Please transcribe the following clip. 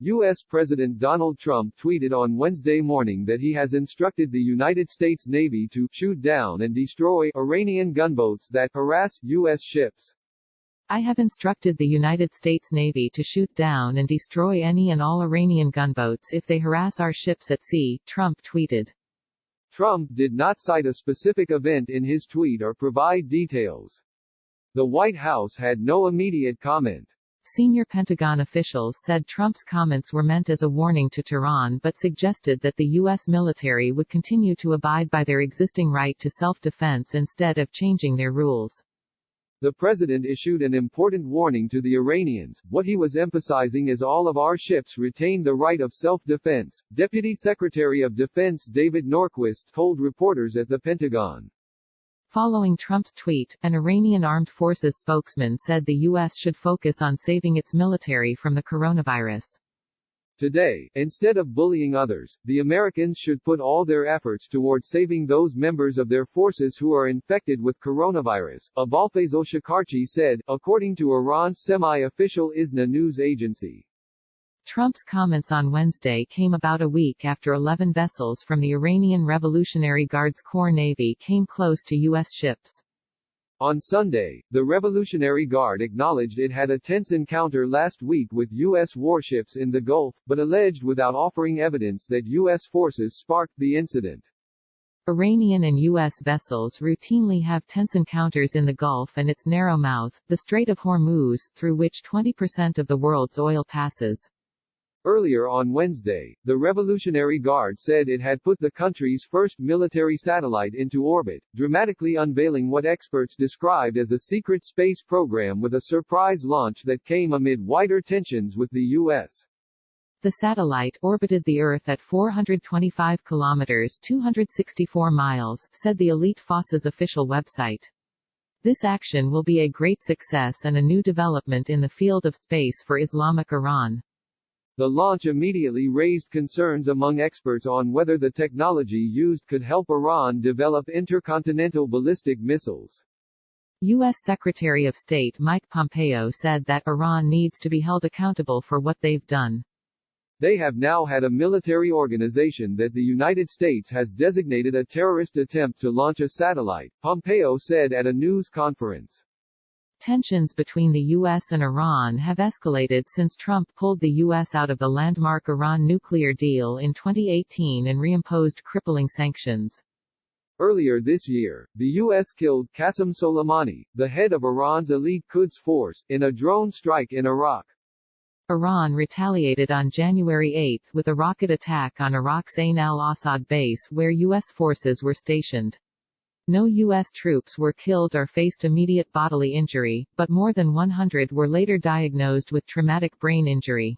U.S. President Donald Trump tweeted on Wednesday morning that he has instructed the United States Navy to shoot down and destroy Iranian gunboats that harass U.S. ships. I have instructed the United States Navy to shoot down and destroy any and all Iranian gunboats if they harass our ships at sea, Trump tweeted. Trump did not cite a specific event in his tweet or provide details. The White House had no immediate comment. Senior Pentagon officials said Trump's comments were meant as a warning to Tehran but suggested that the U.S. military would continue to abide by their existing right to self-defense instead of changing their rules. The president issued an important warning to the Iranians. What he was emphasizing is all of our ships retain the right of self-defense, Deputy Secretary of Defense David Norquist told reporters at the Pentagon. Following Trump's tweet, an Iranian armed forces spokesman said the U.S. should focus on saving its military from the coronavirus. Today, instead of bullying others, the Americans should put all their efforts toward saving those members of their forces who are infected with coronavirus, Abolfazl Shakarchi said, according to Iran's semi-official ISNA news agency. Trump's comments on Wednesday came about a week after 11 vessels from the Iranian Revolutionary Guards Corps Navy came close to U.S. ships. On Sunday, the Revolutionary Guard acknowledged it had a tense encounter last week with U.S. warships in the Gulf, but alleged without offering evidence that U.S. forces sparked the incident. Iranian and U.S. vessels routinely have tense encounters in the Gulf and its narrow mouth, the Strait of Hormuz, through which 20% of the world's oil passes. Earlier on Wednesday, the Revolutionary Guard said it had put the country's first military satellite into orbit, dramatically unveiling what experts described as a secret space program with a surprise launch that came amid wider tensions with the U.S. The satellite orbited the Earth at 425 kilometers (264 miles), said the Elite Forces official website. This action will be a great success and a new development in the field of space for Islamic Iran. The launch immediately raised concerns among experts on whether the technology used could help Iran develop intercontinental ballistic missiles. U.S. Secretary of State Mike Pompeo said that Iran needs to be held accountable for what they've done. They have now had a military organization that the United States has designated a terrorist attempt to launch a satellite, Pompeo said at a news conference. Tensions between the U.S. and Iran have escalated since Trump pulled the U.S. out of the landmark Iran nuclear deal in 2018 and reimposed crippling sanctions. Earlier this year, the U.S. killed Qasem Soleimani, the head of Iran's elite Quds force, in a drone strike in Iraq. Iran retaliated on January 8 with a rocket attack on Iraq's Ain al-Assad base where U.S. forces were stationed. No U.S. troops were killed or faced immediate bodily injury, but more than 100 were later diagnosed with traumatic brain injury.